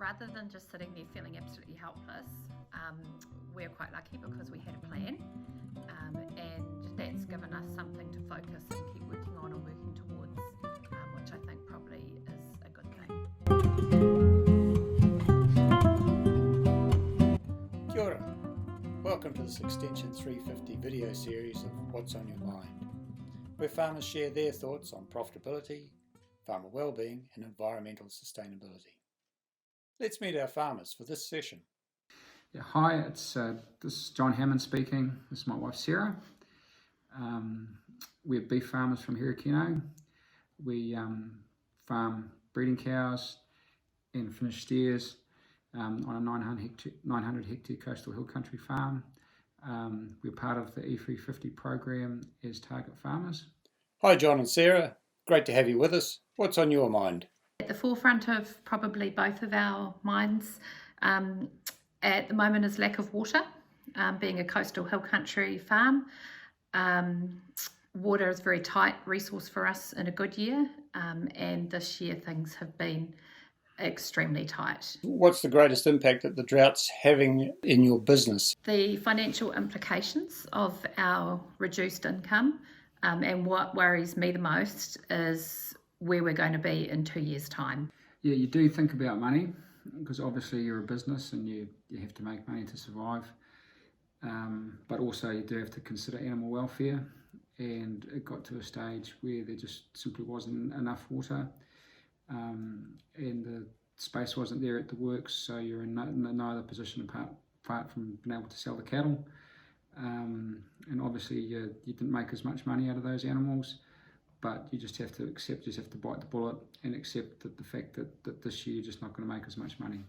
Rather than just sitting there feeling absolutely helpless, we're quite lucky because we had a plan, and that's given us something to focus and keep working on and working towards, which I think probably is a good thing. Kia ora. Welcome to this Extension 350 video series of What's on Your Mind, where farmers share their thoughts on profitability, farmer wellbeing and environmental sustainability. Let's meet our farmers for this session. Yeah, hi, this is John Hammond speaking. This is my wife Sarah. We're beef farmers from Herekino. We farm breeding cows and finished steers on a 900 hectare coastal hill country farm. We're part of the E350 program as target farmers. Hi John and Sarah, great to have you with us. What's on your mind? At the forefront of probably both of our minds at the moment is lack of water. Being a coastal hill country farm, water is a very tight resource for us in a good year, and this year things have been extremely tight. What's the greatest impact that the drought's having in your business? The financial implications of our reduced income, and what worries me the most is where we're going to be in 2 years' time. Yeah, you do think about money because obviously you're a business and you have to make money to survive, but also you do have to consider animal welfare, and it got to a stage where there just simply wasn't enough water, and the space wasn't there at the works, so you're in no other position apart from being able to sell the cattle, and obviously you didn't make as much money out of those animals. But you just have to bite the bullet and accept that the fact that this year you're just not going to make as much money.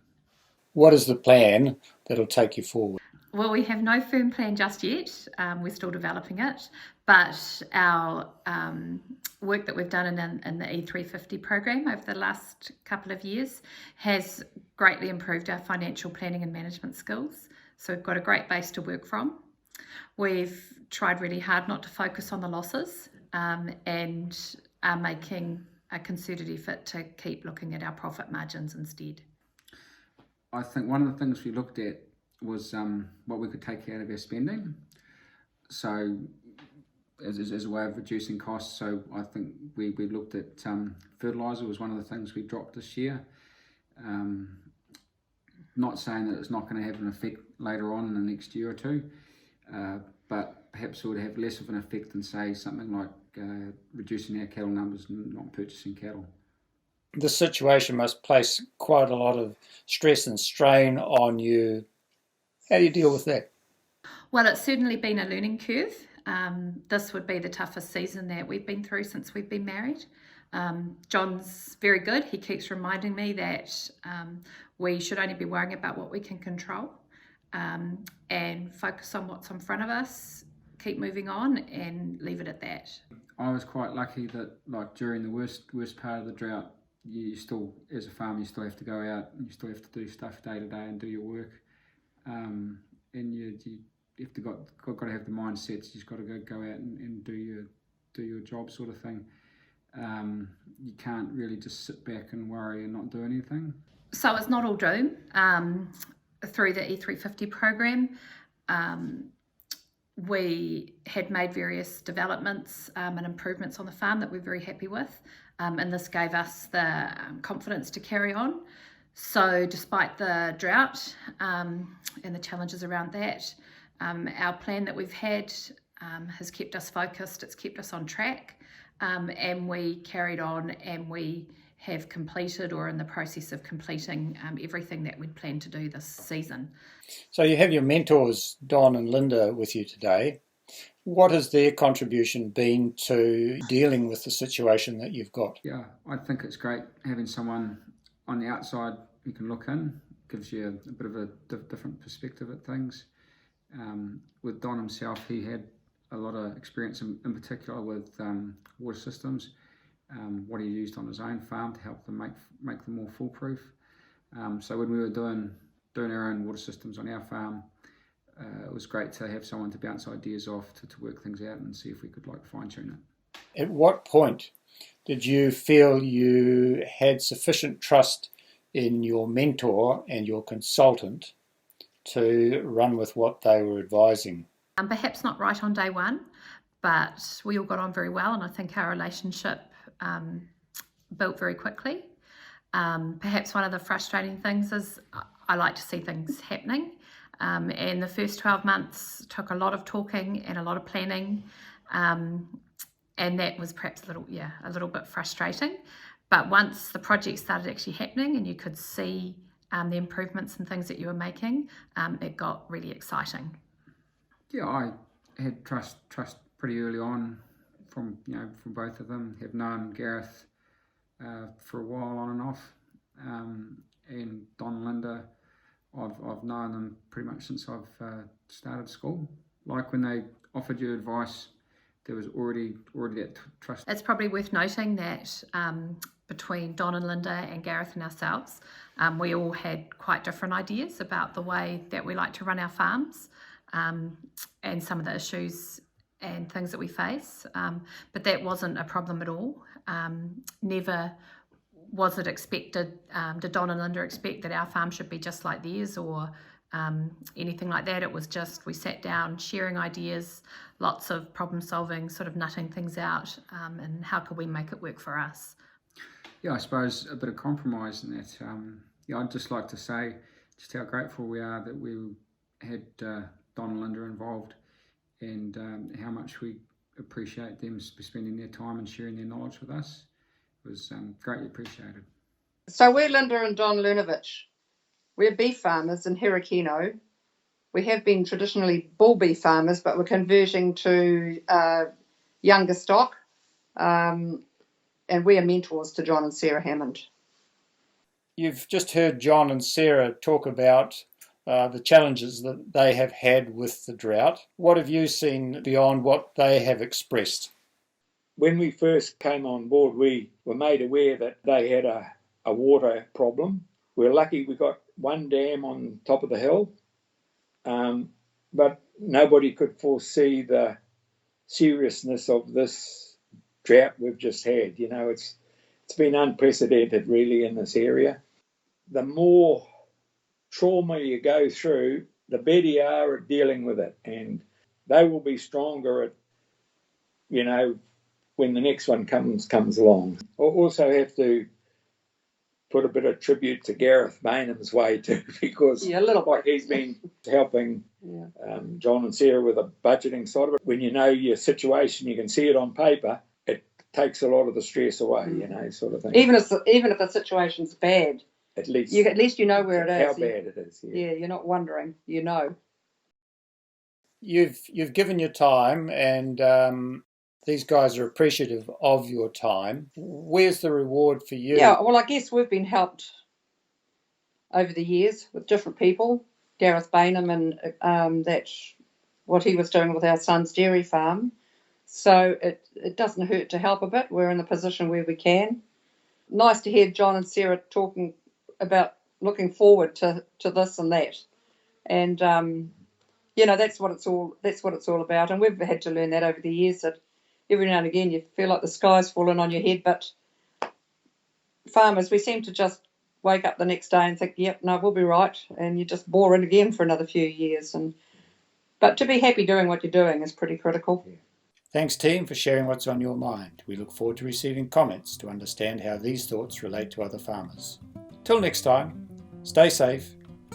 What is the plan that'll take you forward? Well, we have no firm plan just yet. We're still developing it. But our work that we've done in the E350 program over the last couple of years has greatly improved our financial planning and management skills. So we've got a great base to work from. We've tried really hard not to focus on the losses, and are making a concerted effort to keep looking at our profit margins instead. I think one of the things we looked at was what we could take out of our spending. So as a way of reducing costs, so I think we looked at fertiliser was one of the things we dropped this year. Not saying that it's not going to have an effect later on in the next year or two, but perhaps it would have less of an effect than, say, something like reducing our cattle numbers and not purchasing cattle. The situation must place quite a lot of stress and strain on you. How do you deal with that? Well, it's certainly been a learning curve. This would be the toughest season that we've been through since we've been married. John's very good. He keeps reminding me that we should only be worrying about what we can control, and focus on what's in front of us, keep moving on and leave it at that. I was quite lucky that, like, during the worst part of the drought, you still, as a farmer, you still have to go out and you still have to do stuff day to day and do your work, and you have to got to have the mindsets. You've got to go out and do your job, sort of thing. You can't really just sit back and worry and not do anything. So it's not all doom. Through the E350 program, we had made various developments and improvements on the farm that we're very happy with, and this gave us the confidence to carry on. So despite the drought and the challenges around that, our plan that we've had has kept us focused, it's kept us on track, and we carried on, and we have completed or in the process of completing everything that we'd planned to do this season. So you have your mentors, Don and Linda, with you today. What has their contribution been to dealing with the situation that you've got? Yeah, I think it's great having someone on the outside who can look in. Gives you a bit of a different perspective at things. With Don himself, he had a lot of experience in particular with water systems. What he used on his own farm to help them make them more foolproof. So when we were doing our own water systems on our farm, it was great to have someone to bounce ideas off to work things out and see if we could fine tune it. At what point did you feel you had sufficient trust in your mentor and your consultant to run with what they were advising? Perhaps not right on day one, but we all got on very well, and I think our relationship built very quickly. Perhaps one of the frustrating things is I like to see things happening, and the first 12 months took a lot of talking and a lot of planning, and that was perhaps a little bit frustrating. But once the project started actually happening and you could see the improvements and things that you were making, it got really exciting. Yeah, I had trust pretty early on from both of them. Have known Gareth for a while on and off, and Don and Linda, I've known them pretty much since I've started school. Like when they offered you advice, there was already that trust. It's probably worth noting that between Don and Linda and Gareth and ourselves, we all had quite different ideas about the way that we like to run our farms, and some of the issues and things that we face. But that wasn't a problem at all. Never was it expected, did Don and Linda expect that our farm should be just like theirs or anything like that. It was just we sat down sharing ideas, lots of problem solving, sort of nutting things out, and how could we make it work for us. Yeah, I suppose a bit of compromise in that. I'd just like to say just how grateful we are that we had Don and Linda involved, and how much we appreciate them spending their time and sharing their knowledge with us. It was greatly appreciated. So we're Linda and Don Lujnevich. We're beef farmers in Herekino. We have been traditionally bull beef farmers, but we're converting to younger stock, and we are mentors to John and Sarah Hammond. You've just heard John and Sarah talk about the challenges that they have had with the drought. What have you seen beyond what they have expressed? When we first came on board, we were made aware that they had a water problem. We're lucky we got one dam on top of the hill, but nobody could foresee the seriousness of this drought we've just had. It's been unprecedented really in this area. The more trauma you go through, the better you are at dealing with it, and they will be stronger at, when the next one comes along. I also have to put a bit of tribute to Gareth Bainham's way too, because he's been helping John and Sarah with the budgeting side of it. When you know your situation, you can see it on paper, it takes a lot of the stress away, sort of thing. Even if the situation's bad, at least you know where it is. How bad it is. Yeah, you're not wondering, You've given your time, and these guys are appreciative of your time. Where's the reward for you? Yeah, well, I guess we've been helped over the years with different people. Gareth Bainham, and that's what he was doing with our son's dairy farm. So it doesn't hurt to help a bit. We're in the position where we can. Nice to hear John and Sarah talking about looking forward to this and that. And, that's what it's all about. And we've had to learn that over the years, that every now and again you feel like the sky's fallen on your head, but farmers, we seem to just wake up the next day and think, yep, no, we'll be right, and you just bore in again for another few years. But to be happy doing what you're doing is pretty critical. Thanks, team, for sharing what's on your mind. We look forward to receiving comments to understand how these thoughts relate to other farmers. Till next time, stay safe,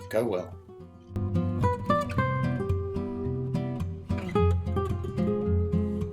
go well.